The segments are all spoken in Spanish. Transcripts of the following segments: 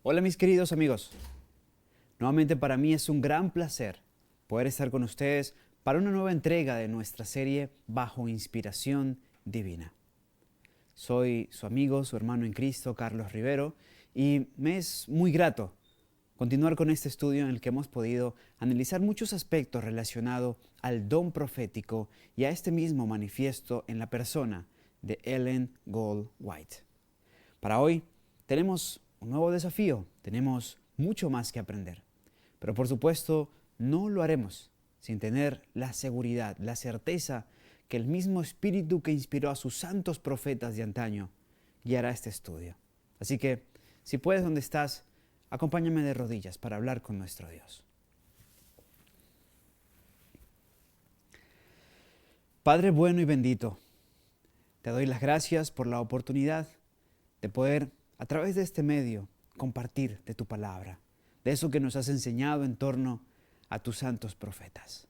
Hola mis queridos amigos, nuevamente para mí es un gran placer poder estar con ustedes para una nueva entrega de nuestra serie Bajo Inspiración Divina. Soy su amigo, su hermano en Cristo, Carlos Rivero, y me es muy grato continuar con este estudio en el que hemos podido analizar muchos aspectos relacionados al don profético y a este mismo manifiesto en la persona de Ellen Gold White. Para hoy tenemos un nuevo desafío, tenemos mucho más que aprender, pero por supuesto no lo haremos sin tener la seguridad, la certeza que el mismo espíritu que inspiró a sus santos profetas de antaño guiará este estudio. Así que, si puedes donde estás, acompáñame de rodillas para hablar con nuestro Dios. Padre bueno y bendito, te doy las gracias por la oportunidad de poder, a través de este medio, compartir de tu palabra, de eso que nos has enseñado en torno a tus santos profetas.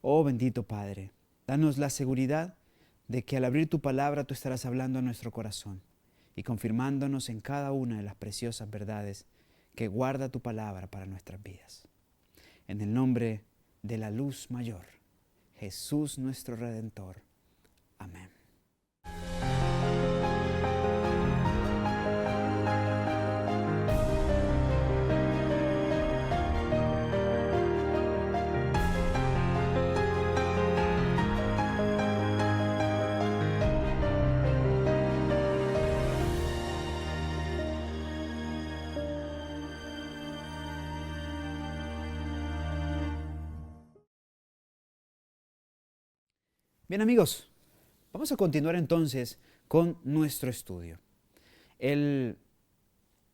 Oh bendito Padre, danos la seguridad de que al abrir tu palabra tú estarás hablando a nuestro corazón y confirmándonos en cada una de las preciosas verdades que guarda tu palabra para nuestras vidas. En el nombre de la luz mayor, Jesús nuestro Redentor. Amén. Bien amigos, vamos a continuar entonces con nuestro estudio. El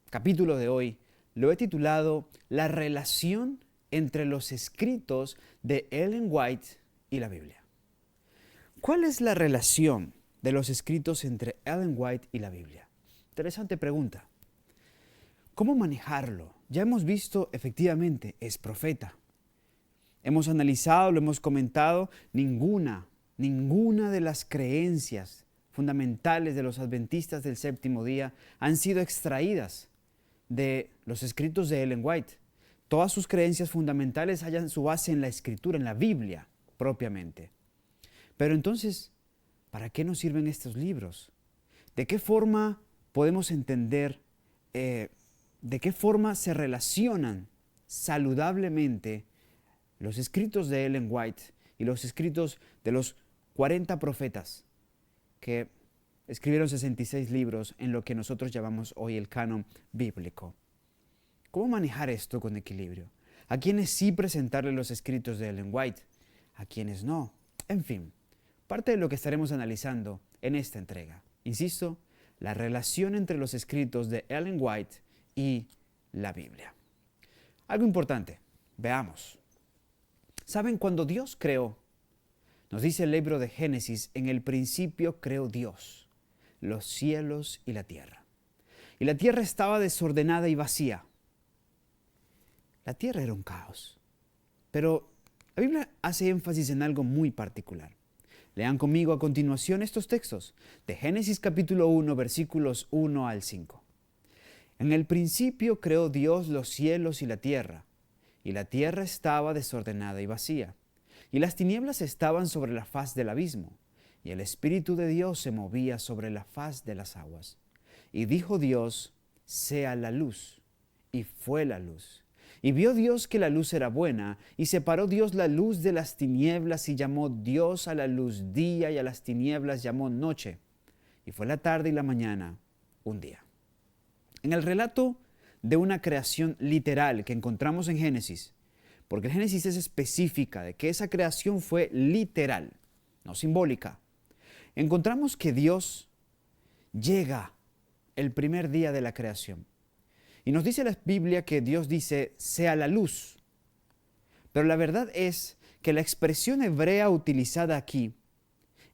capítulo de hoy lo he titulado La relación entre los escritos de Ellen White y la Biblia. ¿Cuál es la relación de los escritos entre Ellen White y la Biblia? Interesante pregunta. ¿Cómo manejarlo? Ya hemos visto, efectivamente, es profeta. Hemos analizado, lo hemos comentado, ninguna de las creencias fundamentales de los adventistas del séptimo día han sido extraídas de los escritos de Ellen White. Todas sus creencias fundamentales hallan su base en la Escritura, en la Biblia propiamente. Pero entonces, ¿para qué nos sirven estos libros? ¿De qué forma podemos entender, de qué forma se relacionan saludablemente los escritos de Ellen White y los escritos de los 40 profetas que escribieron 66 libros en lo que nosotros llamamos hoy el canon bíblico? ¿Cómo manejar esto con equilibrio? ¿A quienes sí presentarle los escritos de Ellen White? ¿A quienes no? En fin, parte de lo que estaremos analizando en esta entrega. Insisto, la relación entre los escritos de Ellen White y la Biblia. Algo importante, veamos. ¿Saben? Cuando Dios creó, nos dice el libro de Génesis, en el principio creó Dios los cielos y la tierra. Y la tierra estaba desordenada y vacía. La tierra era un caos. Pero la Biblia hace énfasis en algo muy particular. Lean conmigo a continuación estos textos de Génesis capítulo 1, versículos 1 al 5. En el principio creó Dios los cielos y la tierra estaba desordenada y vacía. Y las tinieblas estaban sobre la faz del abismo, y el Espíritu de Dios se movía sobre la faz de las aguas. Y dijo Dios, sea la luz, y fue la luz. Y vio Dios que la luz era buena, y separó Dios la luz de las tinieblas, y llamó Dios a la luz día, y a las tinieblas llamó noche. Y fue la tarde y la mañana un día. En el relato de una creación literal que encontramos en Génesis, porque el Génesis es específica de que esa creación fue literal, no simbólica. Encontramos que Dios llega el primer día de la creación. Y nos dice la Biblia que Dios dice, sea la luz. Pero la verdad es que la expresión hebrea utilizada aquí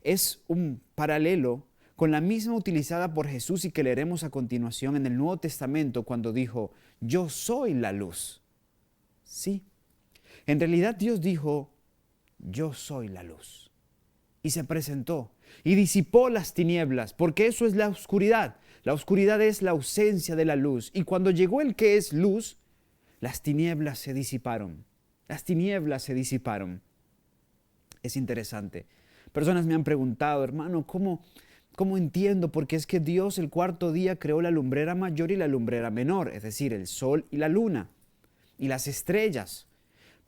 es un paralelo con la misma utilizada por Jesús y que leeremos a continuación en el Nuevo Testamento cuando dijo, yo soy la luz. Sí. En realidad Dios dijo, yo soy la luz. Y se presentó y disipó las tinieblas, porque eso es la oscuridad. La oscuridad es la ausencia de la luz. Y cuando llegó el que es luz, las tinieblas se disiparon. Las tinieblas se disiparon. Es interesante. Personas me han preguntado, hermano, ¿cómo entiendo? Porque es que Dios el cuarto día creó la lumbrera mayor y la lumbrera menor, es decir, el sol y la luna y las estrellas.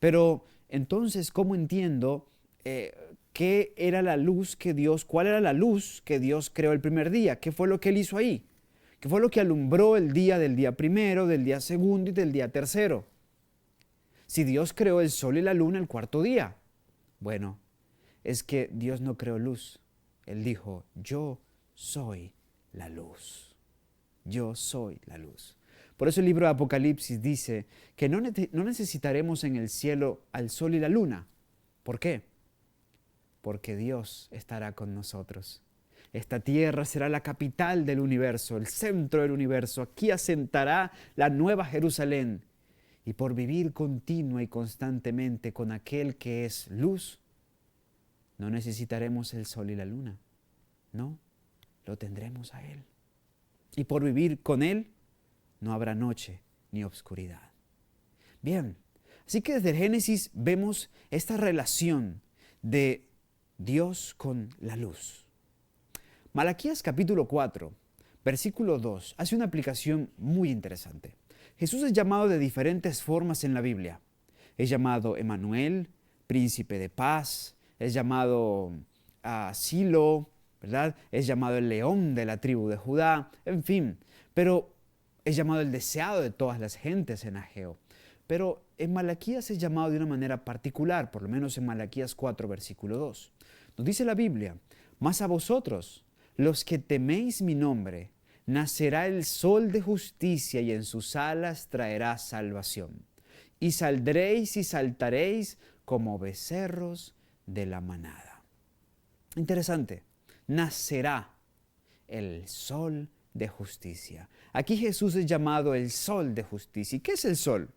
Pero entonces, ¿cómo entiendo qué era la luz que Dios, cuál era la luz que Dios creó el primer día? ¿Qué fue lo que Él hizo ahí? ¿Qué fue lo que alumbró el día del día primero, del día segundo y del día tercero? Si Dios creó el sol y la luna el cuarto día. Bueno, es que Dios no creó luz. Él dijo, yo soy la luz. Yo soy la luz. Por eso el libro de Apocalipsis dice que no necesitaremos en el cielo al sol y la luna. ¿Por qué? Porque Dios estará con nosotros. Esta tierra será la capital del universo, el centro del universo. Aquí asentará la nueva Jerusalén. Y por vivir continua y constantemente con aquel que es luz, no necesitaremos el sol y la luna. No, lo tendremos a Él. Y por vivir con Él, no habrá noche ni obscuridad. Bien, así que desde el Génesis vemos esta relación de Dios con la luz. Malaquías capítulo 4, versículo 2, hace una aplicación muy interesante. Jesús es llamado de diferentes formas en la Biblia. Es llamado Emmanuel, príncipe de paz, es llamado Silo, ¿verdad? Es llamado el león de la tribu de Judá, en fin, pero es llamado el deseado de todas las gentes en Ageo. Pero en Malaquías es llamado de una manera particular, por lo menos en Malaquías 4, versículo 2. Nos dice la Biblia, mas a vosotros, los que teméis mi nombre, nacerá el sol de justicia y en sus alas traerá salvación. Y saldréis y saltaréis como becerros de la manada. Interesante, nacerá el sol de justicia. Aquí Jesús es llamado el sol de justicia. ¿Y qué es el sol?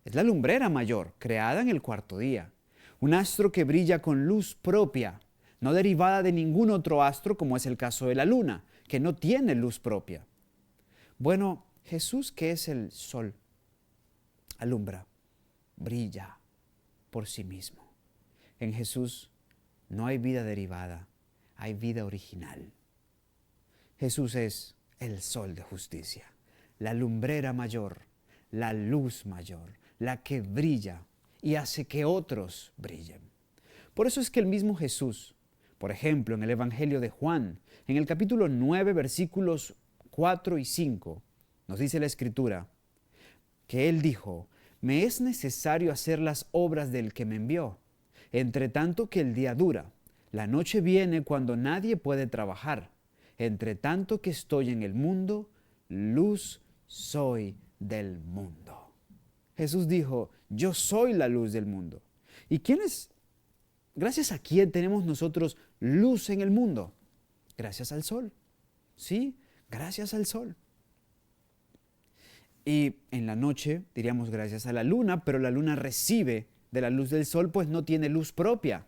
Es la lumbrera mayor, creada en el cuarto día. Un astro que brilla con luz propia, no derivada de ningún otro astro, como es el caso de la luna, que no tiene luz propia. Bueno, Jesús, que es el sol, alumbra, brilla por sí mismo. En Jesús no hay vida derivada, hay vida original. Jesús es el sol de justicia, la lumbrera mayor, la luz mayor, la que brilla y hace que otros brillen. Por eso es que el mismo Jesús, por ejemplo, en el Evangelio de Juan, en el capítulo 9, versículos 4 y 5, nos dice la Escritura que Él dijo, me es necesario hacer las obras del que me envió, entre tanto que el día dura. La noche viene cuando nadie puede trabajar. Entre tanto que estoy en el mundo, luz soy del mundo. Jesús dijo, yo soy la luz del mundo. ¿Y quién es? Gracias a quién tenemos nosotros luz en el mundo. Gracias al sol. Sí, gracias al sol. Y en la noche diríamos gracias a la luna, pero la luna recibe de la luz del sol, pues no tiene luz propia.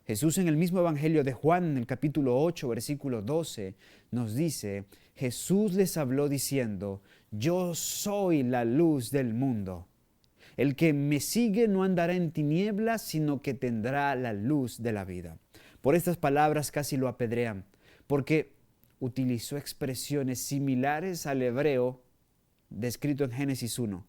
Jesús en el mismo Evangelio de Juan, en el capítulo 8, versículo 12, nos dice, Jesús les habló diciendo, yo soy la luz del mundo. El que me sigue no andará en tinieblas, sino que tendrá la luz de la vida. Por estas palabras casi lo apedrean, porque utilizó expresiones similares al hebreo descrito en Génesis 1.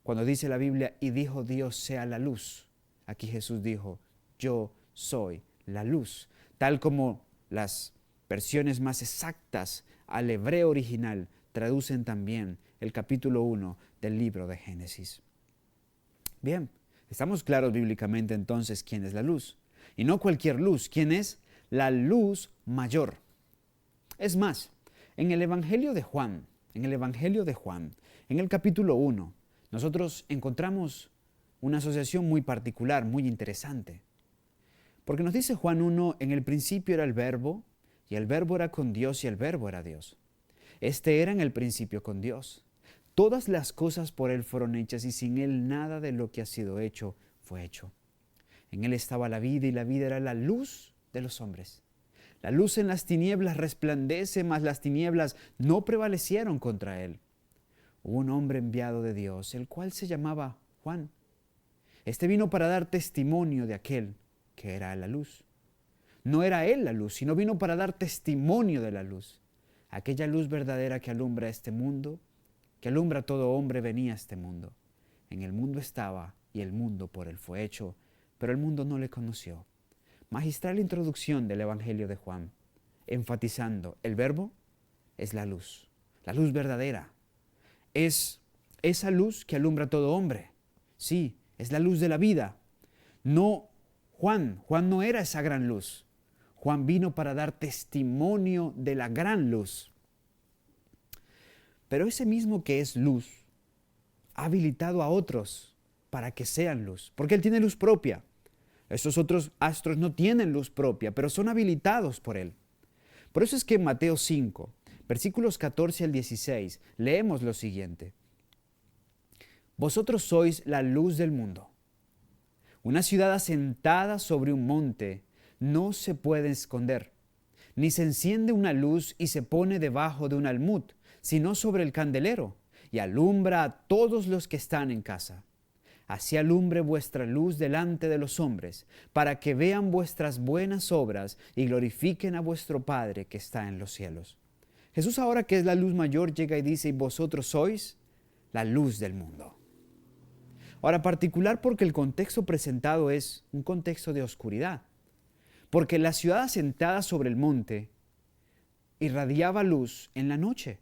Cuando dice la Biblia, y dijo Dios sea la luz, aquí Jesús dijo, yo soy la luz, tal como las versiones más exactas al hebreo original traducen también el capítulo 1 del libro de Génesis. Bien, estamos claros bíblicamente entonces quién es la luz. Y no cualquier luz, ¿quién es? La luz mayor. Es más, en el Evangelio de Juan, en el capítulo 1, nosotros encontramos una asociación muy particular, muy interesante. Porque nos dice Juan 1, en el principio era el Verbo, y el Verbo era con Dios, y el Verbo era Dios. Este era en el principio con Dios. Todas las cosas por Él fueron hechas, y sin Él nada de lo que ha sido hecho fue hecho. En Él estaba la vida, y la vida era la luz de los hombres. La luz en las tinieblas resplandece, mas las tinieblas no prevalecieron contra él. Hubo un hombre enviado de Dios, el cual se llamaba Juan. Este vino para dar testimonio de aquel que era la luz. No era él la luz, sino vino para dar testimonio de la luz. Aquella luz verdadera que alumbra este mundo, que alumbra a todo hombre, venía a este mundo. En el mundo estaba, y el mundo por él fue hecho, pero el mundo no le conoció. Magistral introducción del Evangelio de Juan, enfatizando, el verbo es la luz verdadera. Es esa luz que alumbra a todo hombre. Sí, es la luz de la vida. No Juan no era esa gran luz. Juan vino para dar testimonio de la gran luz. Pero ese mismo que es luz ha habilitado a otros para que sean luz, porque él tiene luz propia. Estos otros astros no tienen luz propia, pero son habilitados por él. Por eso es que en Mateo 5, versículos 14 al 16, leemos lo siguiente. Vosotros sois la luz del mundo. Una ciudad asentada sobre un monte no se puede esconder, ni se enciende una luz y se pone debajo de un almud, sino sobre el candelero, y alumbra a todos los que están en casa. Así alumbre vuestra luz delante de los hombres, para que vean vuestras buenas obras y glorifiquen a vuestro Padre que está en los cielos. Jesús, ahora que es la luz mayor, llega y dice, y vosotros sois la luz del mundo. Ahora, particular porque el contexto presentado es un contexto de oscuridad, porque la ciudad asentada sobre el monte irradiaba luz en la noche,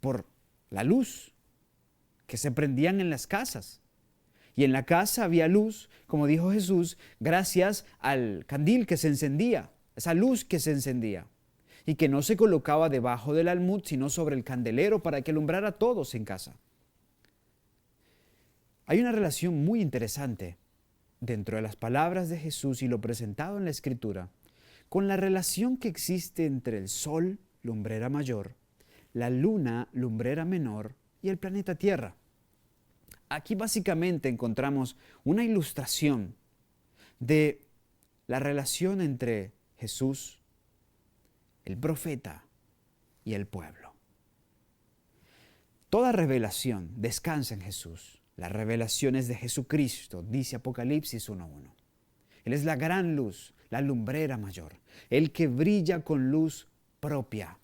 por la luz que se prendían en las casas. Y en la casa había luz, como dijo Jesús, gracias al candil que se encendía, esa luz que se encendía, y que no se colocaba debajo del almud, sino sobre el candelero para que alumbrara a todos en casa. Hay una relación muy interesante dentro de las palabras de Jesús y lo presentado en la Escritura, con la relación que existe entre el sol, lumbrera mayor, la luna, lumbrera menor, y el planeta Tierra. Aquí básicamente encontramos una ilustración de la relación entre Jesús, el profeta y el pueblo. Toda revelación descansa en Jesús. La revelación es de Jesucristo, dice Apocalipsis 1:1. Él es la gran luz, la lumbrera mayor, el que brilla con luz propia.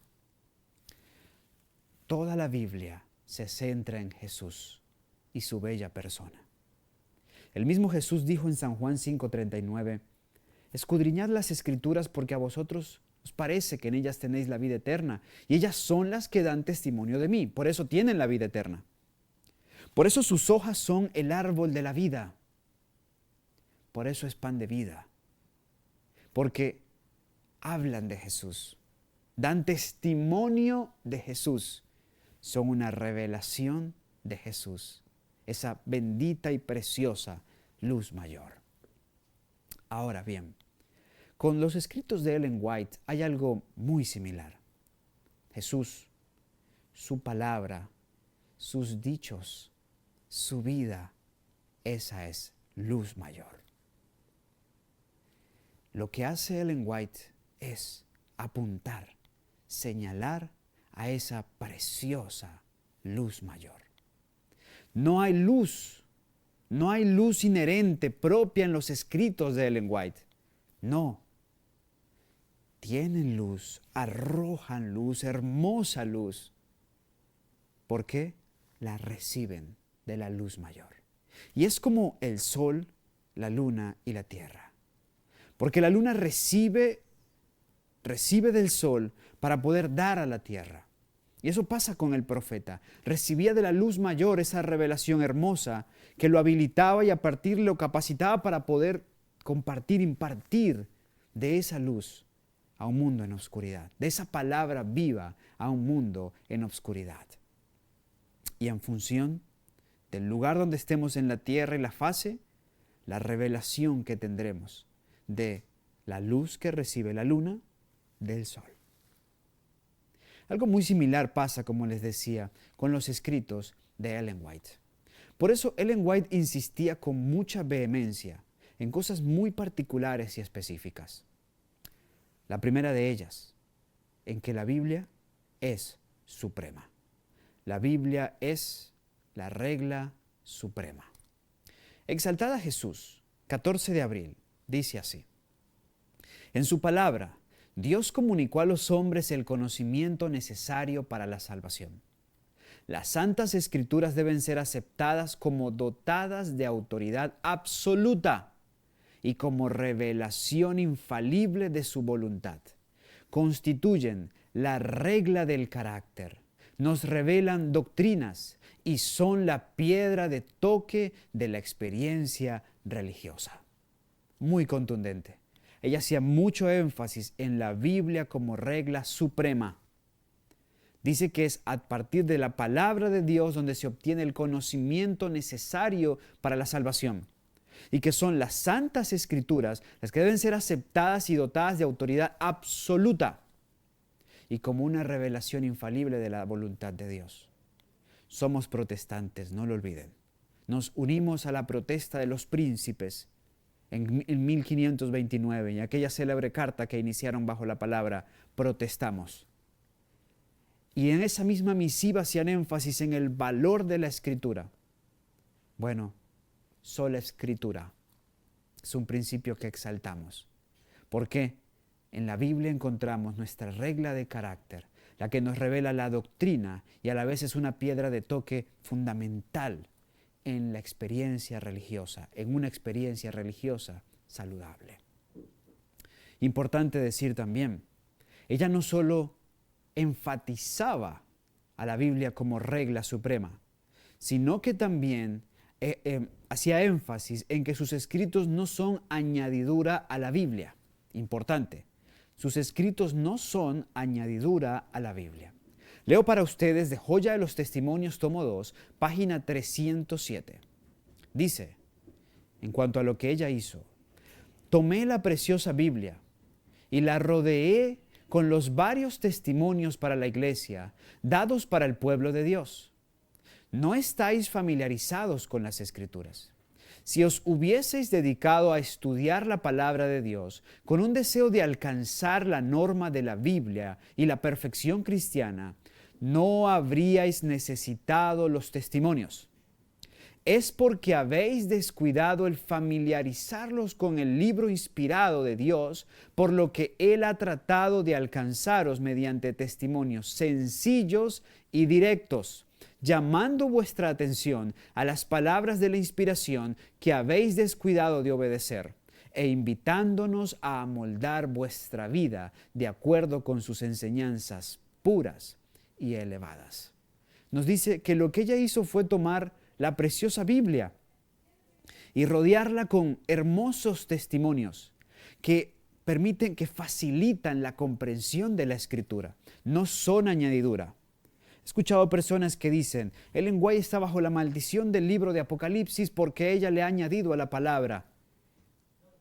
Toda la Biblia se centra en Jesús y su bella persona. El mismo Jesús dijo en San Juan 5:39, escudriñad las Escrituras porque a vosotros os parece que en ellas tenéis la vida eterna y ellas son las que dan testimonio de mí, por eso tienen la vida eterna. Por eso sus hojas son el árbol de la vida. Por eso es pan de vida. Porque hablan de Jesús, dan testimonio de Jesús, son una revelación de Jesús, esa bendita y preciosa luz mayor. Ahora bien, con los escritos de Ellen White hay algo muy similar. Jesús, su palabra, sus dichos, su vida, esa es luz mayor. Lo que hace Ellen White es apuntar, señalar a esa preciosa luz mayor. No hay luz inherente propia en los escritos de Ellen White. No. Tienen luz, arrojan luz, hermosa luz. ¿Por qué? La reciben de la luz mayor. Y es como el sol, la luna y la tierra. Porque la luna recibe del sol para poder dar a la tierra. Y eso pasa con el profeta. Recibía de la luz mayor esa revelación hermosa que lo habilitaba y a partir lo capacitaba para poder compartir, impartir de esa luz a un mundo en oscuridad, de esa palabra viva a un mundo en oscuridad. Y en función del lugar donde estemos en la tierra y la fase, la revelación que tendremos de la luz que recibe la luna del sol. Algo muy similar pasa, como les decía, con los escritos de Ellen White. Por eso Ellen White insistía con mucha vehemencia en cosas muy particulares y específicas. La primera de ellas, en que la Biblia es suprema. La Biblia es la regla suprema. Exaltada Jesús, 14 de abril, dice así: en su palabra, Dios comunicó a los hombres el conocimiento necesario para la salvación. Las santas escrituras deben ser aceptadas como dotadas de autoridad absoluta y como revelación infalible de su voluntad. Constituyen la regla del carácter, nos revelan doctrinas y son la piedra de toque de la experiencia religiosa. Muy contundente. Ella hacía mucho énfasis en la Biblia como regla suprema. Dice que es a partir de la palabra de Dios donde se obtiene el conocimiento necesario para la salvación. Y que son las santas escrituras las que deben ser aceptadas y dotadas de autoridad absoluta y como una revelación infalible de la voluntad de Dios. Somos protestantes, no lo olviden. Nos unimos a la protesta de los príncipes en 1529, en aquella célebre carta que iniciaron bajo la palabra protestamos. Y en esa misma misiva hacían énfasis en el valor de la escritura. Bueno, sola escritura es un principio que exaltamos. ¿Por qué? En la Biblia encontramos nuestra regla de carácter, la que nos revela la doctrina y a la vez es una piedra de toque fundamental en la experiencia religiosa, en una experiencia religiosa saludable. Importante decir también, ella no solo enfatizaba a la Biblia como regla suprema, sino que también hacía énfasis en que sus escritos no son añadidura a la Biblia. Importante, sus escritos no son añadidura a la Biblia. Leo para ustedes de Joya de los Testimonios, tomo 2, página 307. Dice, en cuanto a lo que ella hizo, tomé la preciosa Biblia y la rodeé con los varios testimonios para la iglesia, dados para el pueblo de Dios. No estáis familiarizados con las Escrituras. Si os hubieseis dedicado a estudiar la palabra de Dios con un deseo de alcanzar la norma de la Biblia y la perfección cristiana, no habríais necesitado los testimonios. Es porque habéis descuidado el familiarizarlos con el libro inspirado de Dios, por lo que Él ha tratado de alcanzaros mediante testimonios sencillos y directos, llamando vuestra atención a las palabras de la inspiración que habéis descuidado de obedecer, e invitándonos a amoldar vuestra vida de acuerdo con sus enseñanzas puras y elevadas. Nos dice que lo que ella hizo fue tomar la preciosa Biblia y rodearla con hermosos testimonios que permiten, que facilitan la comprensión de la Escritura. No son añadidura. He escuchado personas que dicen, Ellen White está bajo la maldición del libro de Apocalipsis porque ella le ha añadido a la palabra.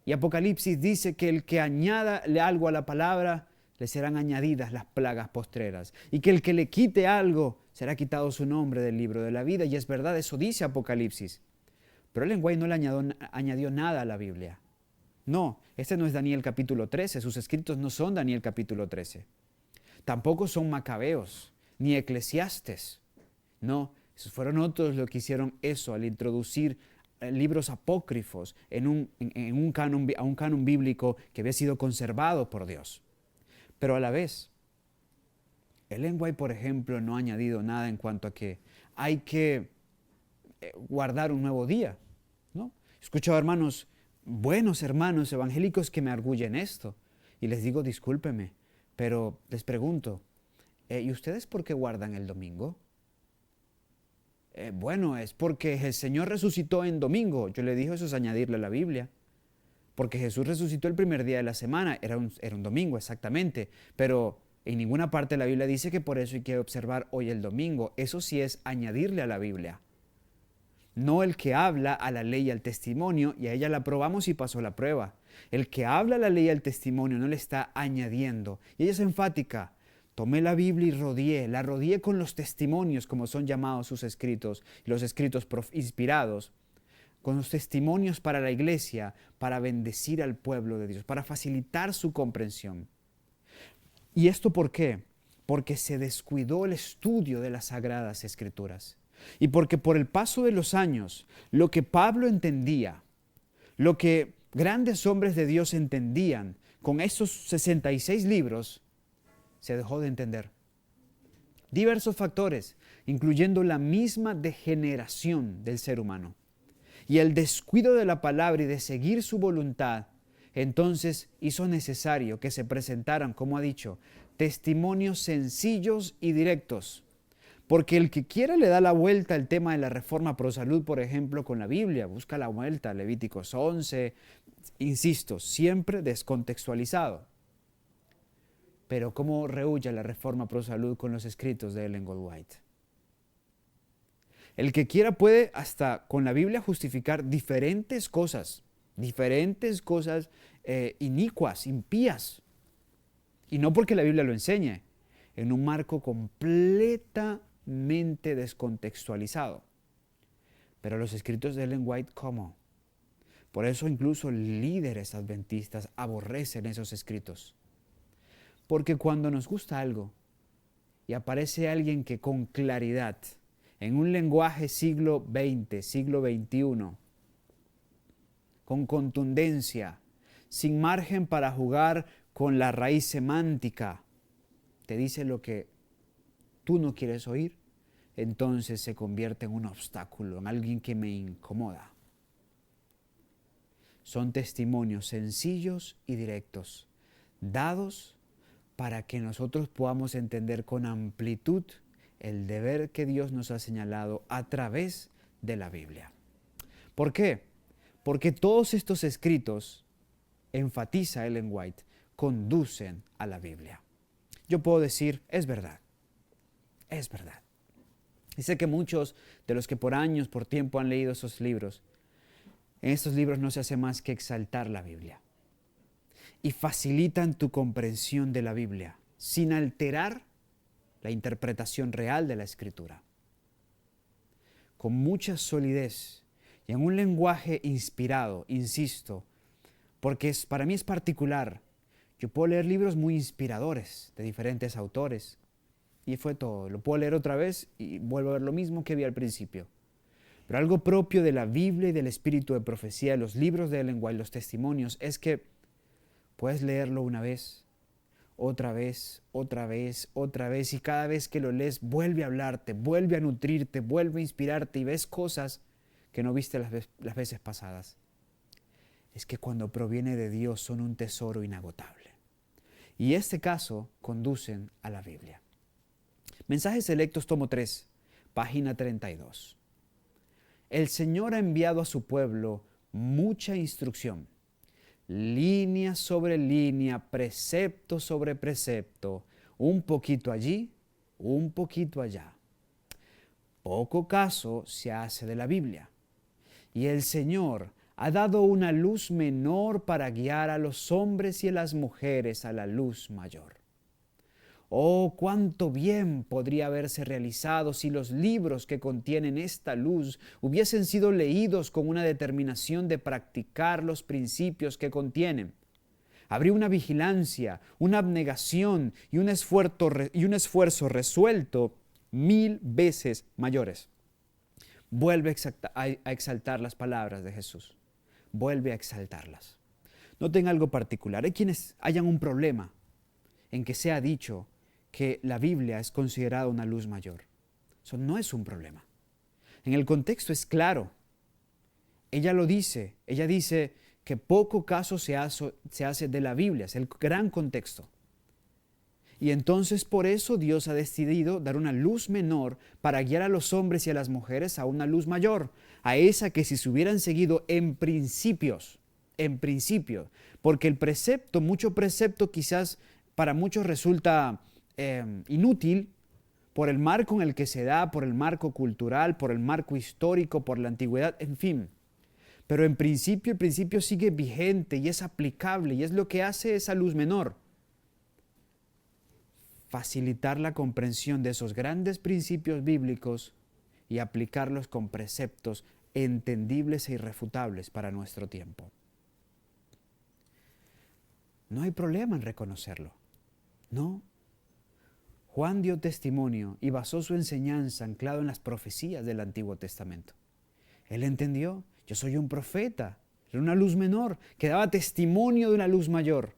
Y Apocalipsis dice que el que añada algo a la palabra, le serán añadidas las plagas postreras. Y que el que le quite algo, será quitado su nombre del libro de la vida. Y es verdad, eso dice Apocalipsis. Pero Ellen White no le añadió nada a la Biblia. No, este no es Daniel capítulo 13. Sus escritos no son Daniel capítulo 13. Tampoco son Macabeos, ni Eclesiastes. No, esos fueron otros los que hicieron eso al introducir libros apócrifos a un canon bíblico que había sido conservado por Dios. Pero a la vez, Ellen White, por ejemplo, no ha añadido nada en cuanto a que hay que guardar un nuevo día, ¿no? He escuchado hermanos, buenos hermanos evangélicos que me arguyen esto. Y les digo, discúlpeme, pero les pregunto, ¿y ustedes por qué guardan el domingo? Bueno, es porque el Señor resucitó en domingo. Yo le dije, eso es añadirle a la Biblia. Porque Jesús resucitó el primer día de la semana, era un domingo exactamente, pero en ninguna parte de la Biblia dice que por eso hay que observar hoy el domingo. Eso sí es añadirle a la Biblia. No el que habla a la ley y al testimonio, y a ella la aprobamos y pasó la prueba. El que habla a la ley y al testimonio no le está añadiendo. Y ella es enfática. Tomé la Biblia y la rodeé con los testimonios, como son llamados sus escritos, los escritos inspirados, con los testimonios para la iglesia, para bendecir al pueblo de Dios, para facilitar su comprensión. ¿Y esto por qué? Porque se descuidó el estudio de las Sagradas Escrituras. Y porque por el paso de los años, lo que Pablo entendía, lo que grandes hombres de Dios entendían con esos 66 libros, se dejó de entender. Diversos factores, incluyendo la misma degeneración del ser humano y el descuido de la palabra y de seguir su voluntad, entonces hizo necesario que se presentaran, como ha dicho, testimonios sencillos y directos. Porque el que quiera le da la vuelta al tema de la reforma pro salud, por ejemplo, con la Biblia, busca la vuelta, Levíticos 11, insisto, siempre descontextualizado. Pero ¿cómo rehúye la reforma pro salud con los escritos de Ellen Goldwhite? El que quiera puede hasta con la Biblia justificar diferentes cosas inicuas, impías. Y no porque la Biblia lo enseñe, en un marco completamente descontextualizado. Pero los escritos de Ellen White, ¿cómo? Por eso incluso líderes adventistas aborrecen esos escritos. Porque cuando nos gusta algo y aparece alguien que con claridad, en un lenguaje siglo XX, siglo XXI, con contundencia, sin margen para jugar con la raíz semántica, te dice lo que tú no quieres oír, entonces se convierte en un obstáculo, en alguien que me incomoda. Son testimonios sencillos y directos, dados para que nosotros podamos entender con amplitud el deber que Dios nos ha señalado a través de la Biblia. ¿Por qué? Porque todos estos escritos, enfatiza Ellen White, conducen a la Biblia. Yo puedo decir, es verdad, es verdad. Y sé que muchos de los que por años, por tiempo han leído esos libros, en estos libros no se hace más que exaltar la Biblia y facilitan tu comprensión de la Biblia sin alterar la interpretación real de la Escritura. Con mucha solidez y en un lenguaje inspirado, insisto, porque para mí es particular. Yo puedo leer libros muy inspiradores de diferentes autores y fue todo. Lo puedo leer otra vez y vuelvo a ver lo mismo que vi al principio. Pero algo propio de la Biblia y del espíritu de profecía, los libros de Ellen White, los testimonios, es que puedes leerlo una vez, otra vez, otra vez, otra vez, y cada vez que lo lees vuelve a hablarte, vuelve a nutrirte, vuelve a inspirarte y ves cosas que no viste las veces pasadas. Es que cuando proviene de Dios son un tesoro inagotable. Y este caso conducen a la Biblia. Mensajes Selectos, tomo 3, página 32. El Señor ha enviado a su pueblo mucha instrucción, línea sobre línea, precepto sobre precepto, un poquito allí, un poquito allá. Poco caso se hace de la Biblia. Y el Señor ha dado una luz menor para guiar a los hombres y a las mujeres a la luz mayor. Oh, cuánto bien podría haberse realizado si los libros que contienen esta luz hubiesen sido leídos con una determinación de practicar los principios que contienen. Habría una vigilancia, una abnegación y un esfuerzo resuelto 1000 veces mayores. Vuelve a exaltar las palabras de Jesús. Vuelve a exaltarlas. Noten algo particular. Hay quienes hayan un problema en que se ha dicho que la Biblia es considerada una luz mayor. Eso no es un problema. En el contexto es claro. Ella lo dice. Ella dice que poco caso se hace de la Biblia. Es el gran contexto. Y entonces por eso Dios ha decidido dar una luz menor para guiar a los hombres y a las mujeres a una luz mayor, a esa que si se hubieran seguido en principio, porque el precepto, mucho precepto quizás para muchos resulta inútil por el marco en el que se da, por el marco cultural, por el marco histórico, por la antigüedad, en fin. Pero en principio, el principio sigue vigente y es aplicable y es lo que hace esa luz menor. Facilitar la comprensión de esos grandes principios bíblicos y aplicarlos con preceptos entendibles e irrefutables para nuestro tiempo. No hay problema en reconocerlo. No. Juan dio testimonio y basó su enseñanza anclado en las profecías del Antiguo Testamento. Él entendió, yo soy un profeta, era una luz menor que daba testimonio de una luz mayor.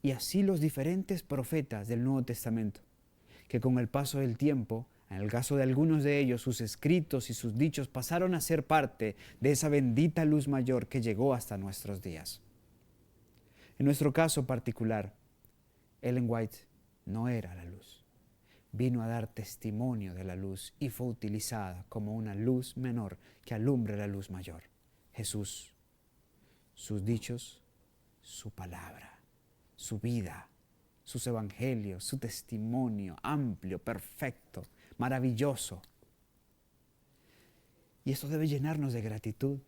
Y así los diferentes profetas del Nuevo Testamento, que con el paso del tiempo, en el caso de algunos de ellos, sus escritos y sus dichos pasaron a ser parte de esa bendita luz mayor que llegó hasta nuestros días. En nuestro caso particular, Ellen White no era la luz. Vino a dar testimonio de la luz y fue utilizada como una luz menor que alumbre la luz mayor. Jesús, sus dichos, su palabra, su vida, sus evangelios, su testimonio amplio, perfecto, maravilloso. Y esto debe llenarnos de gratitud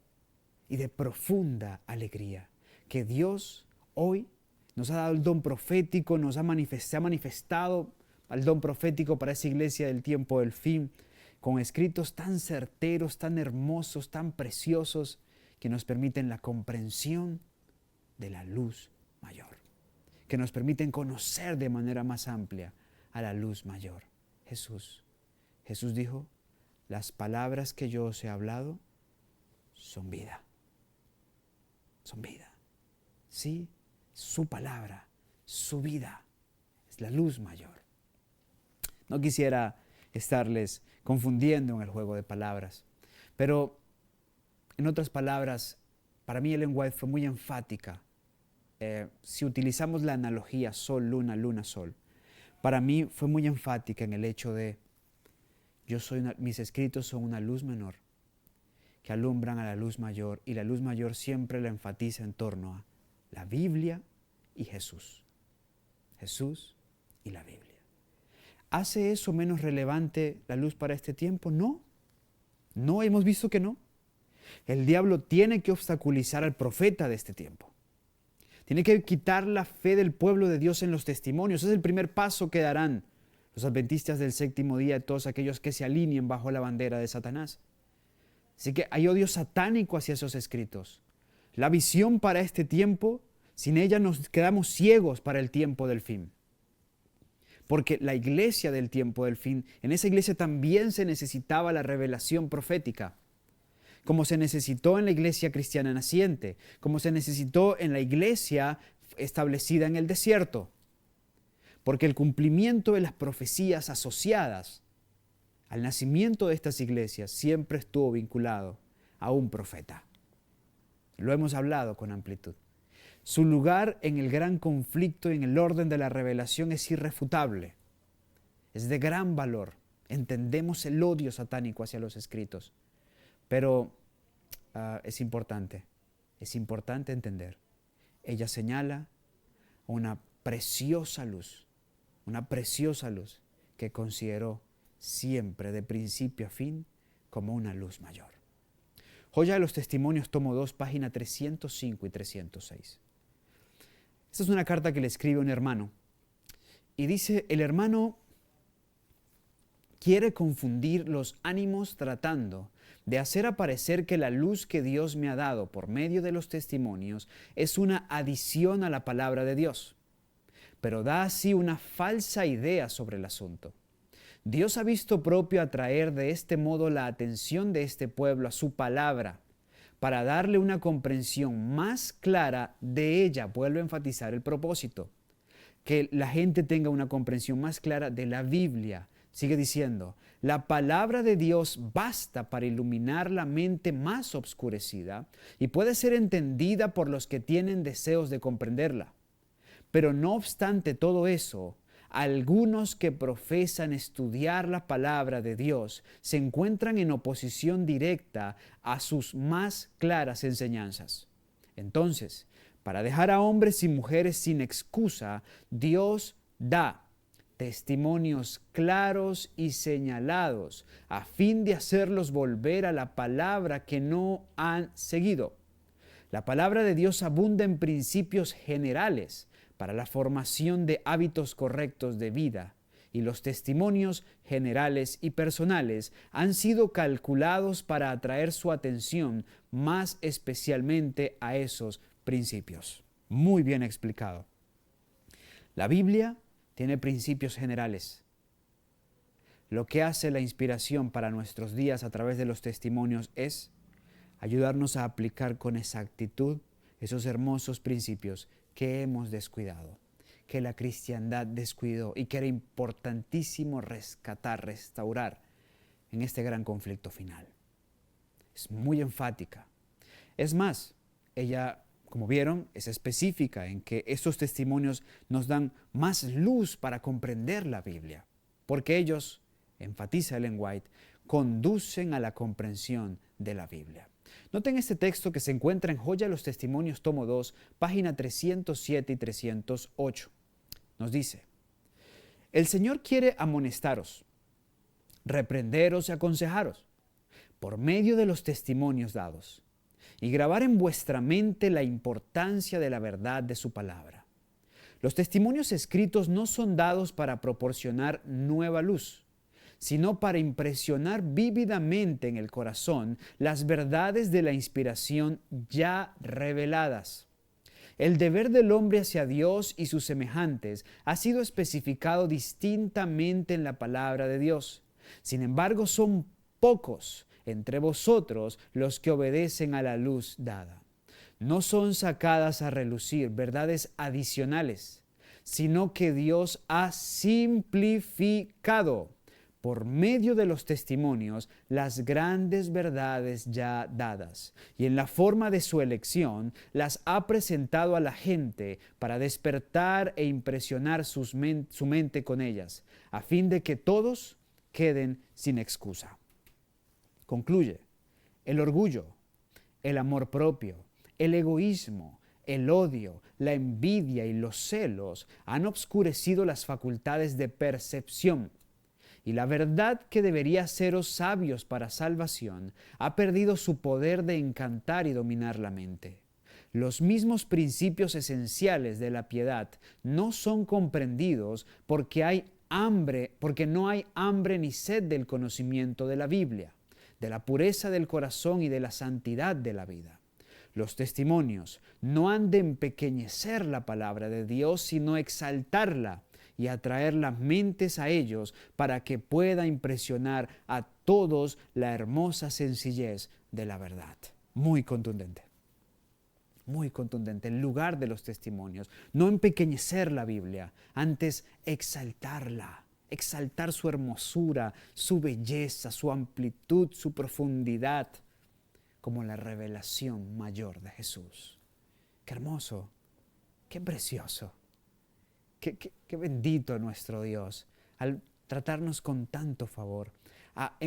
y de profunda alegría, que Dios hoy nos ha dado el don profético, se ha manifestado el don profético para esa iglesia del tiempo del fin, con escritos tan certeros, tan hermosos, tan preciosos, que nos permiten la comprensión de la luz mayor, que nos permiten conocer de manera más amplia a la luz mayor, Jesús. Jesús dijo, las palabras que yo os he hablado son vida. Son vida. Sí, su palabra, su vida, es la luz mayor. No quisiera estarles confundiendo en el juego de palabras, pero en otras palabras, para mí Ellen White fue muy enfática. Si utilizamos la analogía sol, luna, luna, sol, para mí fue muy enfática en el hecho de mis escritos son una luz menor que alumbran a la luz mayor, y la luz mayor siempre la enfatiza en torno a la Biblia y Jesús. Jesús y la Biblia. ¿Hace eso menos relevante la luz para este tiempo? No. No, hemos visto que no. El diablo tiene que obstaculizar al profeta de este tiempo. Tiene que quitar la fe del pueblo de Dios en los testimonios. Ese es el primer paso que darán los adventistas del séptimo día y todos aquellos que se alineen bajo la bandera de Satanás. Así que hay odio satánico hacia esos escritos. La visión para este tiempo, sin ella nos quedamos ciegos para el tiempo del fin. Porque la iglesia del tiempo del fin, en esa iglesia también se necesitaba la revelación profética, como se necesitó en la iglesia cristiana naciente, como se necesitó en la iglesia establecida en el desierto. Porque el cumplimiento de las profecías asociadas al nacimiento de estas iglesias siempre estuvo vinculado a un profeta. Lo hemos hablado con amplitud. Su lugar en el gran conflicto y en el orden de la revelación es irrefutable. Es de gran valor. Entendemos el odio satánico hacia los escritos. Pero es importante entender. Ella señala una preciosa luz que consideró siempre de principio a fin como una luz mayor. Joya de los Testimonios, tomo 2, página 305 y 306. Esta es una carta que le escribe un hermano y dice, el hermano quiere confundir los ánimos tratando de hacer aparecer que la luz que Dios me ha dado por medio de los testimonios es una adición a la palabra de Dios, pero da así una falsa idea sobre el asunto. Dios ha visto propio atraer de este modo la atención de este pueblo a su palabra para darle una comprensión más clara de ella. Vuelvo a enfatizar el propósito, que la gente tenga una comprensión más clara de la Biblia. Sigue diciendo, la palabra de Dios basta para iluminar la mente más obscurecida y puede ser entendida por los que tienen deseos de comprenderla. Pero no obstante todo eso, algunos que profesan estudiar la palabra de Dios se encuentran en oposición directa a sus más claras enseñanzas. Entonces, para dejar a hombres y mujeres sin excusa, Dios da testimonios claros y señalados a fin de hacerlos volver a la palabra que no han seguido. La palabra de Dios abunda en principios generales para la formación de hábitos correctos de vida, y los testimonios generales y personales han sido calculados para atraer su atención más especialmente a esos principios. Muy bien explicado. La Biblia tiene principios generales. Lo que hace la inspiración para nuestros días a través de los testimonios es ayudarnos a aplicar con exactitud esos hermosos principios que hemos descuidado, que la cristiandad descuidó y que era importantísimo rescatar, restaurar en este gran conflicto final. Es muy enfática. Es más, ella, como vieron, es específica en que estos testimonios nos dan más luz para comprender la Biblia, porque ellos, enfatiza Ellen White, conducen a la comprensión de la Biblia. Noten este texto que se encuentra en Joya de los Testimonios, tomo 2, página 307 y 308. Nos dice: el Señor quiere amonestaros, reprenderos y aconsejaros por medio de los testimonios dados y grabar en vuestra mente la importancia de la verdad de su palabra. Los testimonios escritos no son dados para proporcionar nueva luz, sino para impresionar vívidamente en el corazón las verdades de la inspiración ya reveladas. El deber del hombre hacia Dios y sus semejantes ha sido especificado distintamente en la palabra de Dios. Sin embargo, son pocos entre vosotros los que obedecen a la luz dada. No son sacadas a relucir verdades adicionales, sino que Dios ha simplificado por medio de los testimonios las grandes verdades ya dadas, y en la forma de su elección las ha presentado a la gente para despertar e impresionar su mente con ellas, a fin de que todos queden sin excusa. Concluye: el orgullo, el amor propio, el egoísmo, el odio, la envidia y los celos han obscurecido las facultades de percepción, y la verdad que debería haceros sabios para salvación ha perdido su poder de encantar y dominar la mente. Los mismos principios esenciales de la piedad no son comprendidos porque no hay hambre ni sed del conocimiento de la Biblia, de la pureza del corazón y de la santidad de la vida. Los testimonios no han de empequeñecer la palabra de Dios, sino exaltarla y atraer las mentes a ellos para que pueda impresionar a todos la hermosa sencillez de la verdad. Muy contundente. Muy contundente. El lugar de los testimonios. No empequeñecer la Biblia, antes exaltarla. Exaltar su hermosura, su belleza, su amplitud, su profundidad, como la revelación mayor de Jesús. Qué hermoso, qué precioso. Qué bendito nuestro Dios al tratarnos con tanto favor,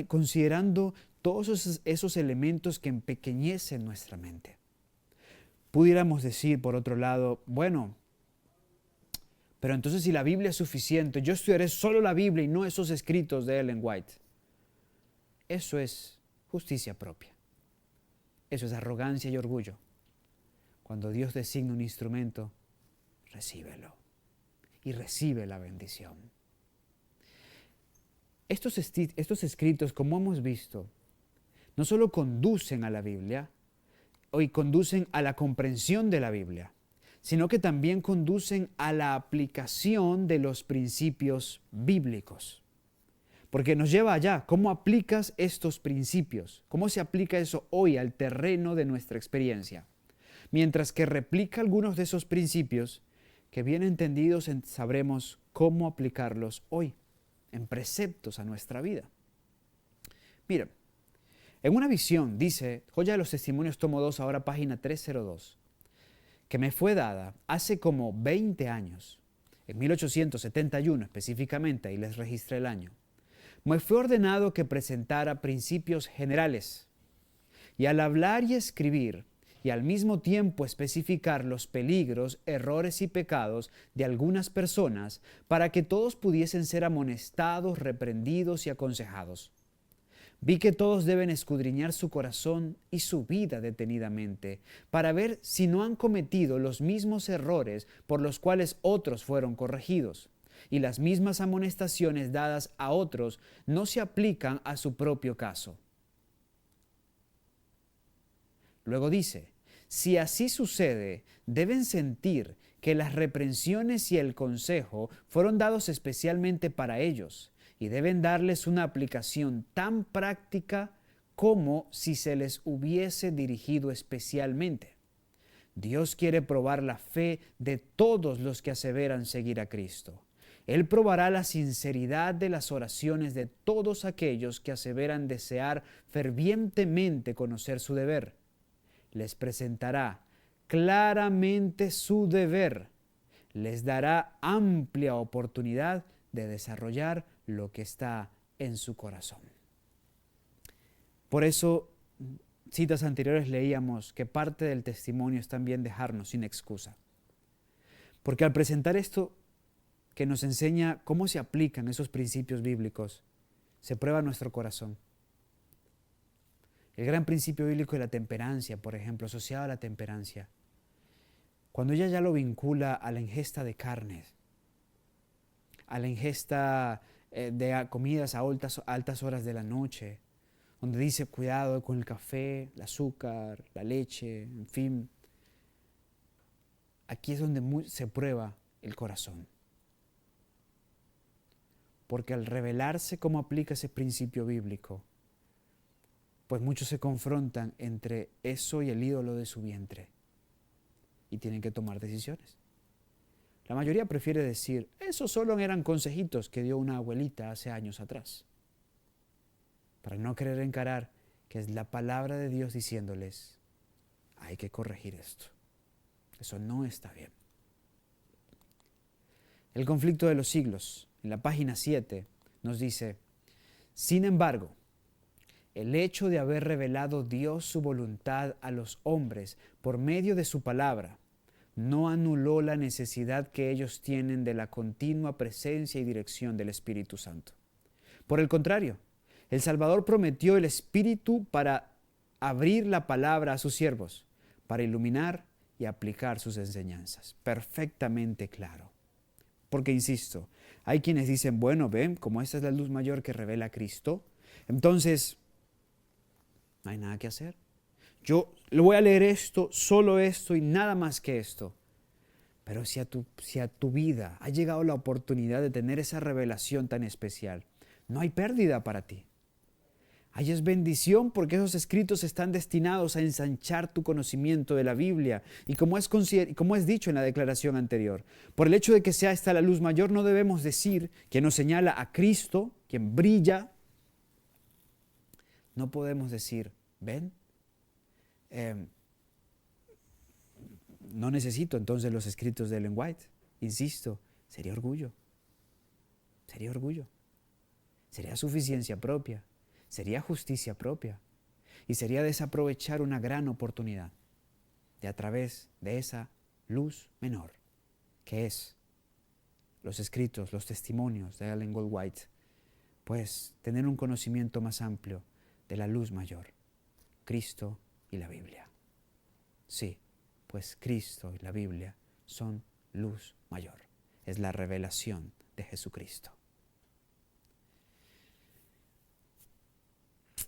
considerando todos esos elementos que empequeñecen nuestra mente. Pudiéramos decir, por otro lado, bueno, pero entonces si la Biblia es suficiente, yo estudiaré solo la Biblia y no esos escritos de Ellen White. Eso es justicia propia. Eso es arrogancia y orgullo. Cuando Dios designa un instrumento, recíbelo. Y recibe la bendición. Estos escritos, como hemos visto, no solo conducen a la Biblia, y conducen a la comprensión de la Biblia, sino que también conducen a la aplicación de los principios bíblicos. Porque nos lleva allá, ¿cómo aplicas estos principios? ¿Cómo se aplica eso hoy al terreno de nuestra experiencia? Mientras que replica algunos de esos principios, que bien entendidos sabremos cómo aplicarlos hoy, en preceptos a nuestra vida. Mira, en una visión, dice Joya de los Testimonios, tomo 2, ahora página 302, que me fue dada hace como 20 años, en 1871 específicamente, y les registré el año, me fue ordenado que presentara principios generales, y al hablar y escribir, y al mismo tiempo especificar los peligros, errores y pecados de algunas personas para que todos pudiesen ser amonestados, reprendidos y aconsejados. Vi que todos deben escudriñar su corazón y su vida detenidamente para ver si no han cometido los mismos errores por los cuales otros fueron corregidos, y las mismas amonestaciones dadas a otros no se aplican a su propio caso. Luego dice: si así sucede, deben sentir que las reprensiones y el consejo fueron dados especialmente para ellos y deben darles una aplicación tan práctica como si se les hubiese dirigido especialmente. Dios quiere probar la fe de todos los que aseveran seguir a Cristo. Él probará la sinceridad de las oraciones de todos aquellos que aseveran desear fervientemente conocer su deber. Les presentará claramente su deber. Les dará amplia oportunidad de desarrollar lo que está en su corazón. Por eso, citas anteriores leíamos que parte del testimonio es también dejarnos sin excusa. Porque al presentar esto que nos enseña cómo se aplican esos principios bíblicos, se prueba nuestro corazón. El gran principio bíblico de la temperancia, por ejemplo, asociado a la temperancia, cuando ella ya lo vincula a la ingesta de carnes, a la ingesta de comidas a altas horas de la noche, donde dice cuidado con el café, el azúcar, la leche, en fin. Aquí es donde se prueba el corazón. Porque al revelarse cómo aplica ese principio bíblico, pues muchos se confrontan entre eso y el ídolo de su vientre y tienen que tomar decisiones. La mayoría prefiere decir, esos solo eran consejitos que dio una abuelita hace años atrás, para no querer encarar que es la palabra de Dios diciéndoles, hay que corregir esto. Eso no está bien. El conflicto de los siglos, en la página 7, nos dice, sin embargo, el hecho de haber revelado Dios su voluntad a los hombres por medio de su palabra no anuló la necesidad que ellos tienen de la continua presencia y dirección del Espíritu Santo. Por el contrario, el Salvador prometió el Espíritu para abrir la palabra a sus siervos, para iluminar y aplicar sus enseñanzas. Perfectamente claro. Porque, insisto, hay quienes dicen, bueno, ven, como esta es la luz mayor que revela a Cristo, entonces no hay nada que hacer. Yo le voy a leer esto, solo esto y nada más que esto. Pero si a tu vida ha llegado la oportunidad de tener esa revelación tan especial, no hay pérdida para ti. Ahí es bendición porque esos escritos están destinados a ensanchar tu conocimiento de la Biblia. Y como es dicho en la declaración anterior, por el hecho de que sea esta la luz mayor, no debemos decir que nos señala a Cristo, quien brilla. No podemos decir, ven, no necesito entonces los escritos de Ellen White. Insisto, sería orgullo. Sería orgullo. Sería suficiencia propia. Sería justicia propia y sería desaprovechar una gran oportunidad de a través de esa luz menor que es los escritos, los testimonios de Ellen White, pues tener un conocimiento más amplio de la luz mayor, Cristo y la Biblia. Sí, pues Cristo y la Biblia son luz mayor, es la revelación de Jesucristo.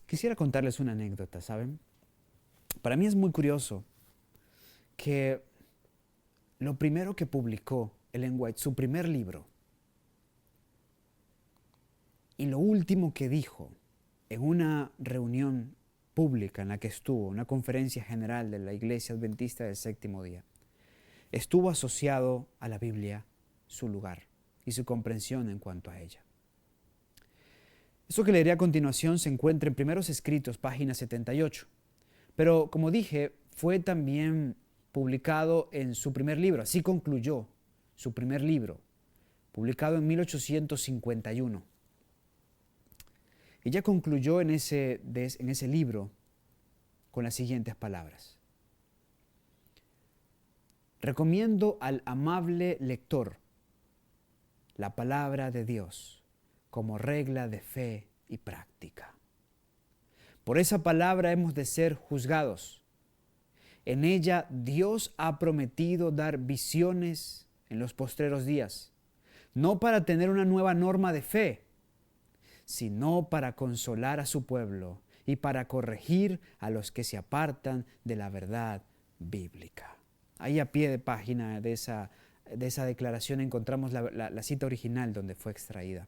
Quisiera contarles una anécdota, ¿saben? Para mí es muy curioso que lo primero que publicó Ellen White, su primer libro, y lo último que dijo en una reunión pública en la que estuvo, una conferencia general de la Iglesia Adventista del Séptimo Día, estuvo asociado a la Biblia, su lugar y su comprensión en cuanto a ella. Eso que leeré a continuación se encuentra en Primeros Escritos, página 78. Pero, como dije, fue también publicado en su primer libro. Así concluyó su primer libro, publicado en 1851. Ella concluyó en ese libro con las siguientes palabras. Recomiendo al amable lector la palabra de Dios como regla de fe y práctica. Por esa palabra hemos de ser juzgados. En ella Dios ha prometido dar visiones en los postreros días, no para tener una nueva norma de fe, sino para consolar a su pueblo y para corregir a los que se apartan de la verdad bíblica. Ahí a pie de página de esa de esa declaración encontramos la cita original donde fue extraída,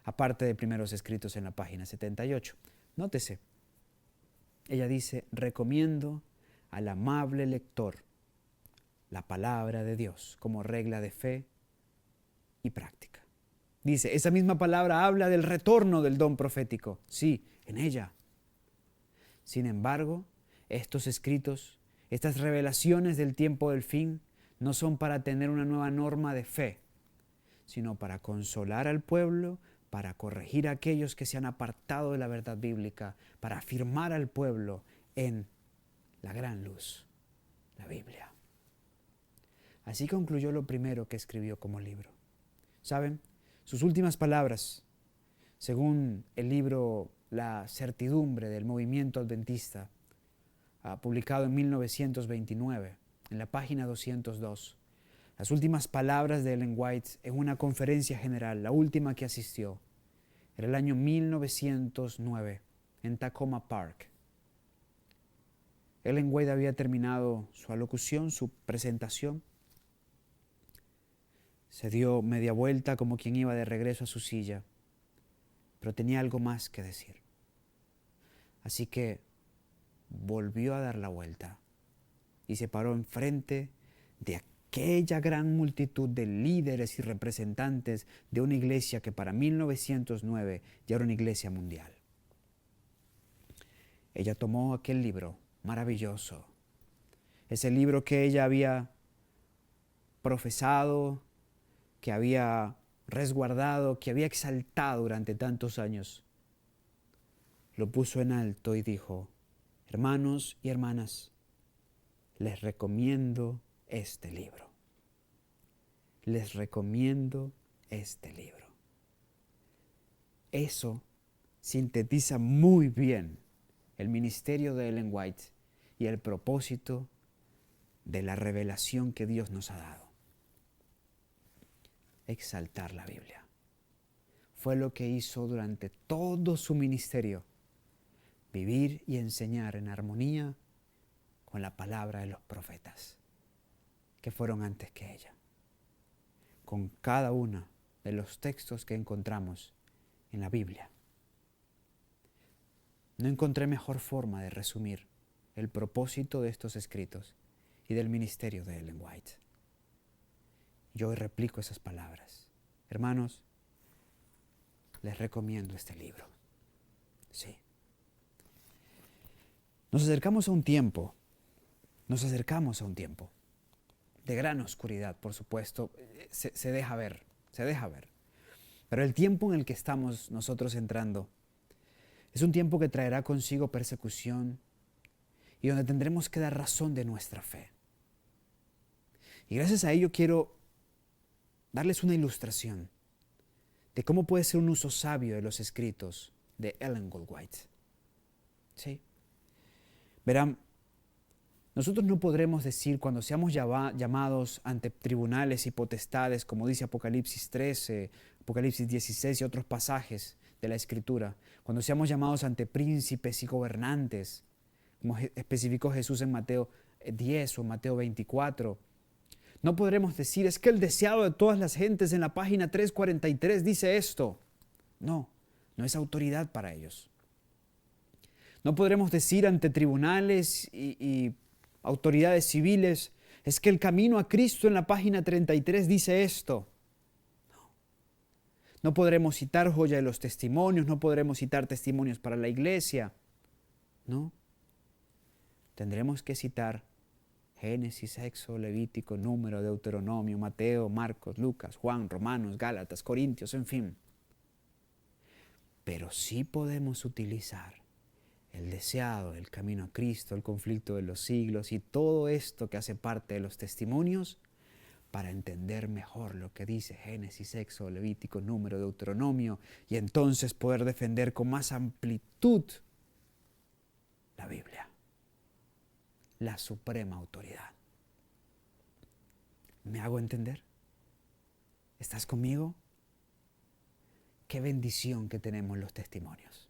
aparte de primeros escritos en la página 78. Nótese, ella dice: recomiendo al amable lector la palabra de Dios como regla de fe y práctica. Dice, esa misma palabra habla del retorno del don profético. Sí, en ella. Sin embargo, estos escritos, estas revelaciones del tiempo del fin, no son para tener una nueva norma de fe, sino para consolar al pueblo, para corregir a aquellos que se han apartado de la verdad bíblica, para afirmar al pueblo en la gran luz, la Biblia. Así concluyó lo primero que escribió como libro. ¿Saben? Sus últimas palabras, según el libro La certidumbre del movimiento adventista, publicado en 1929, en la página 202, las últimas palabras de Ellen White en una conferencia general, la última que asistió, era el año 1909, en Tacoma Park. Ellen White había terminado su alocución, su presentación. Se dio media vuelta como quien iba de regreso a su silla, pero tenía algo más que decir. Así que volvió a dar la vuelta y se paró enfrente de aquella gran multitud de líderes y representantes de una iglesia que para 1909 ya era una iglesia mundial. Ella tomó aquel libro maravilloso, ese libro que ella había profesado, que había resguardado, que había exaltado durante tantos años. Lo puso en alto y dijo: hermanos y hermanas, les recomiendo este libro. Les recomiendo este libro. Eso sintetiza muy bien el ministerio de Ellen White y el propósito de la revelación que Dios nos ha dado. Exaltar la Biblia. Fue lo que hizo durante todo su ministerio, vivir y enseñar en armonía con la palabra de los profetas que fueron antes que ella, con cada uno de los textos que encontramos en la Biblia. No encontré mejor forma de resumir el propósito de estos escritos y del ministerio de Ellen White. Yo hoy replico esas palabras. Hermanos, les recomiendo este libro. Sí. Nos acercamos a un tiempo de gran oscuridad, por supuesto, se deja ver. Pero el tiempo en el que estamos nosotros entrando es un tiempo que traerá consigo persecución y donde tendremos que dar razón de nuestra fe. Y gracias a ello quiero darles una ilustración de cómo puede ser un uso sabio de los escritos de Ellen White. ¿Sí? Verán, nosotros no podremos decir cuando seamos llamados ante tribunales y potestades, como dice Apocalipsis 13, Apocalipsis 16 y otros pasajes de la Escritura, cuando seamos llamados ante príncipes y gobernantes, como especificó Jesús en Mateo 10 o Mateo 24, no podremos decir, es que el deseado de todas las gentes en la página 343 dice esto. No es autoridad para ellos. No podremos decir ante tribunales y autoridades civiles, es que el camino a Cristo en la página 33 dice esto. No podremos citar joya de los testimonios, no podremos citar testimonios para la iglesia. No. Tendremos que citar Génesis, Éxodo, Levítico, Número, Deuteronomio, Mateo, Marcos, Lucas, Juan, Romanos, Gálatas, Corintios, en fin. Pero sí podemos utilizar el deseado, el camino a Cristo, el conflicto de los siglos y todo esto que hace parte de los testimonios para entender mejor lo que dice Génesis, Éxodo, Levítico, Número, Deuteronomio y entonces poder defender con más amplitud la Biblia. La suprema autoridad. ¿Me hago entender? ¿Estás conmigo? Qué bendición que tenemos los testimonios.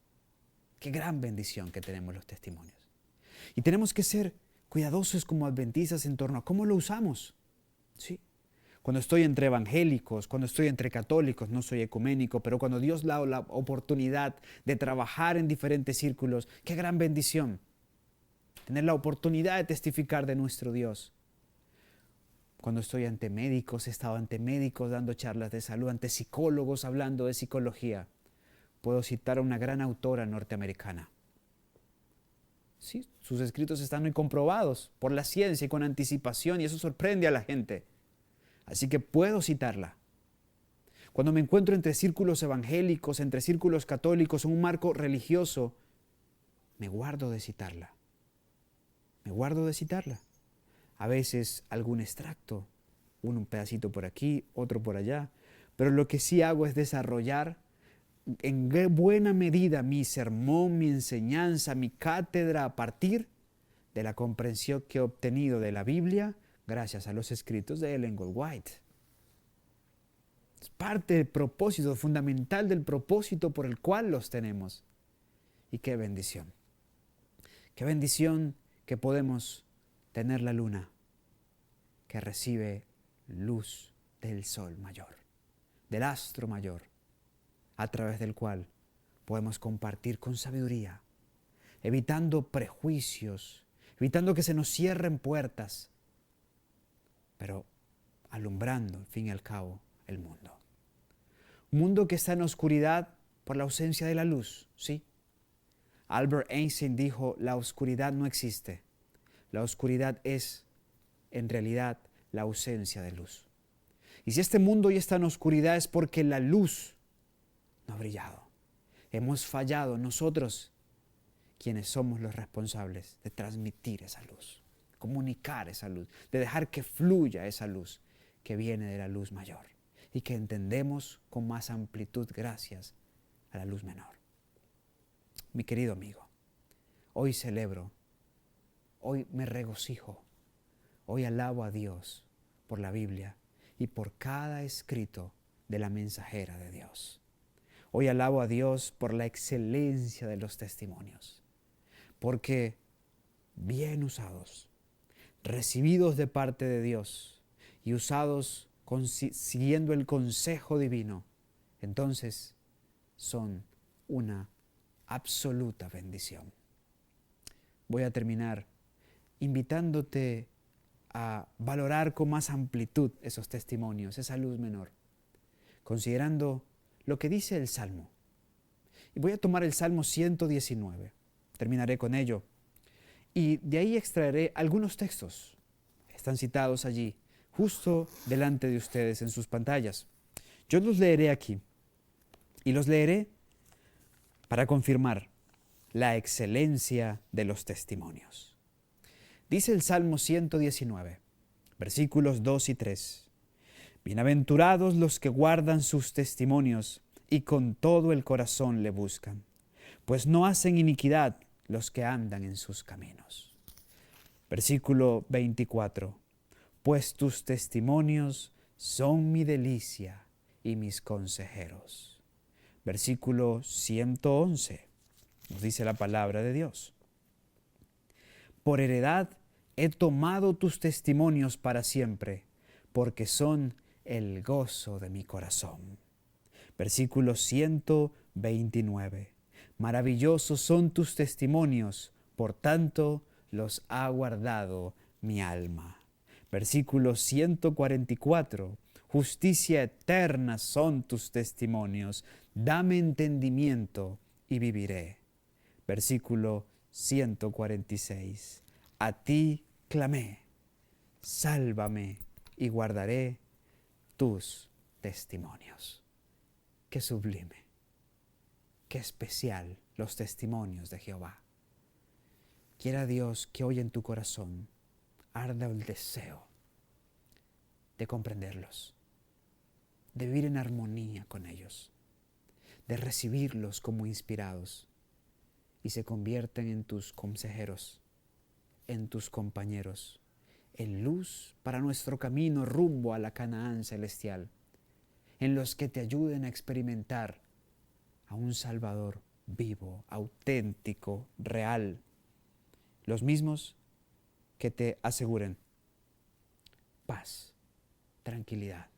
Qué gran bendición que tenemos los testimonios. Y tenemos que ser cuidadosos como adventistas en torno a cómo lo usamos. ¿Sí? Cuando estoy entre evangélicos, cuando estoy entre católicos, no soy ecuménico, pero cuando Dios da la oportunidad de trabajar en diferentes círculos, qué gran bendición. Tener la oportunidad de testificar de nuestro Dios. Cuando estoy ante médicos, he estado ante médicos dando charlas de salud, ante psicólogos hablando de psicología. Puedo citar a una gran autora norteamericana. Sí, sus escritos están muy comprobados por la ciencia y con anticipación, y eso sorprende a la gente. Así que puedo citarla. Cuando me encuentro entre círculos evangélicos, entre círculos católicos, en un marco religioso, me guardo de citarla. Me guardo de citarla. A veces algún extracto, un pedacito por aquí, otro por allá, pero lo que sí hago es desarrollar en buena medida mi sermón, mi enseñanza, mi cátedra a partir de la comprensión que he obtenido de la Biblia gracias a los escritos de Ellen White. Es parte del propósito, fundamental del propósito por el cual los tenemos. Y qué bendición. Qué bendición que podemos tener la luna que recibe luz del sol mayor, del astro mayor, a través del cual podemos compartir con sabiduría, evitando prejuicios, evitando que se nos cierren puertas, pero alumbrando, al fin y al cabo, el mundo. Un mundo que está en oscuridad por la ausencia de la luz, ¿sí? Albert Einstein dijo, la oscuridad no existe. La oscuridad es, en realidad, la ausencia de luz. Y si este mundo ya está en oscuridad es porque la luz no ha brillado. Hemos fallado nosotros, quienes somos los responsables de transmitir esa luz, comunicar esa luz, de dejar que fluya esa luz que viene de la luz mayor y que entendemos con más amplitud gracias a la luz menor. Mi querido amigo, hoy celebro, hoy me regocijo, hoy alabo a Dios por la Biblia y por cada escrito de la mensajera de Dios. Hoy alabo a Dios por la excelencia de los testimonios, porque bien usados, recibidos de parte de Dios y usados siguiendo el consejo divino, entonces son una absoluta bendición. Voy a terminar invitándote a valorar con más amplitud esos testimonios, esa luz menor, considerando lo que dice el Salmo. Y voy a tomar el Salmo 119, terminaré con ello, y de ahí extraeré algunos textos. Están citados allí, justo delante de ustedes en sus pantallas. Yo los leeré aquí, y los leeré para confirmar la excelencia de los testimonios. Dice el Salmo 119, versículos 2 y 3. Bienaventurados los que guardan sus testimonios y con todo el corazón le buscan, pues no hacen iniquidad los que andan en sus caminos. Versículo 24. Pues tus testimonios son mi delicia y mis consejeros. Versículo 111. Nos dice la palabra de Dios. Por heredad he tomado tus testimonios para siempre, porque son el gozo de mi corazón. Versículo 129. Maravillosos son tus testimonios, por tanto los ha guardado mi alma. Versículo 144. Justicia eterna son tus testimonios, dame entendimiento y viviré. Versículo 146. A ti clamé, sálvame y guardaré tus testimonios. Qué sublime, qué especial los testimonios de Jehová. Quiera Dios que hoy en tu corazón arda el deseo de comprenderlos, de vivir en armonía con ellos, de recibirlos como inspirados y se convierten en tus consejeros, en tus compañeros, en luz para nuestro camino rumbo a la Canaán celestial, en los que te ayuden a experimentar a un Salvador vivo, auténtico, real, los mismos que te aseguren paz, tranquilidad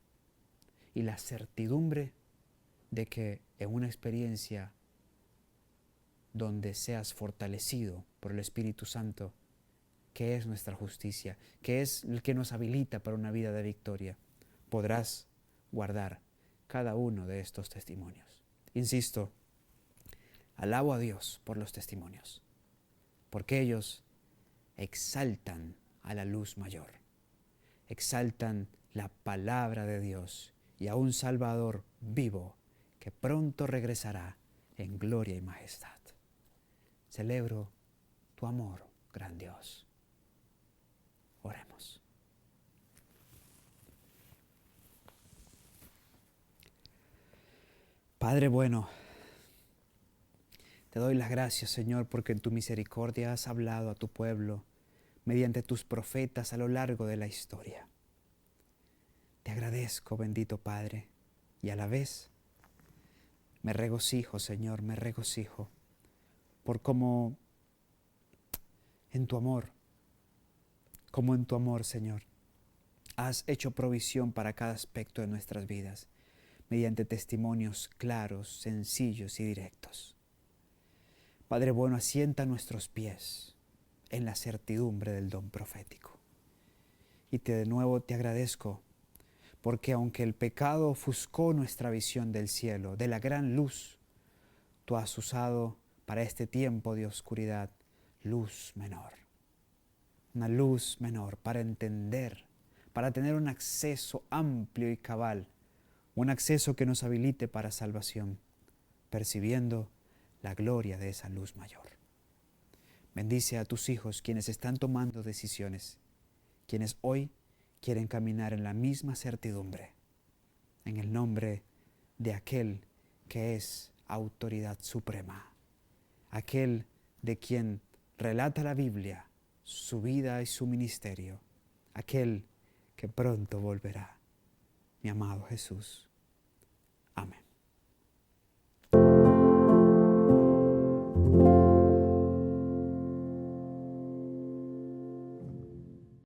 y la certidumbre de que en una experiencia donde seas fortalecido por el Espíritu Santo, que es nuestra justicia, que es el que nos habilita para una vida de victoria, podrás guardar cada uno de estos testimonios. Insisto, alabo a Dios por los testimonios, porque ellos exaltan a la luz mayor, exaltan la palabra de Dios y a un Salvador vivo que pronto regresará en gloria y majestad. Celebro tu amor, gran Dios. Oremos. Padre bueno, te doy las gracias, Señor, porque en tu misericordia has hablado a tu pueblo mediante tus profetas a lo largo de la historia. Te agradezco, bendito Padre, y a la vez me regocijo, Señor, me regocijo por cómo en tu amor, Señor, has hecho provisión para cada aspecto de nuestras vidas mediante testimonios claros, sencillos y directos. Padre bueno, asienta nuestros pies en la certidumbre del don profético. Y de nuevo te agradezco, porque aunque el pecado ofuscó nuestra visión del cielo, de la gran luz, tú has usado para este tiempo de oscuridad luz menor. Una luz menor para entender, para tener un acceso amplio y cabal, un acceso que nos habilite para salvación, percibiendo la gloria de esa luz mayor. Bendice a tus hijos quienes están tomando decisiones, quienes hoy quieren caminar en la misma certidumbre, en el nombre de aquel que es autoridad suprema, aquel de quien relata la Biblia, su vida y su ministerio, aquel que pronto volverá, mi amado Jesús. Amén.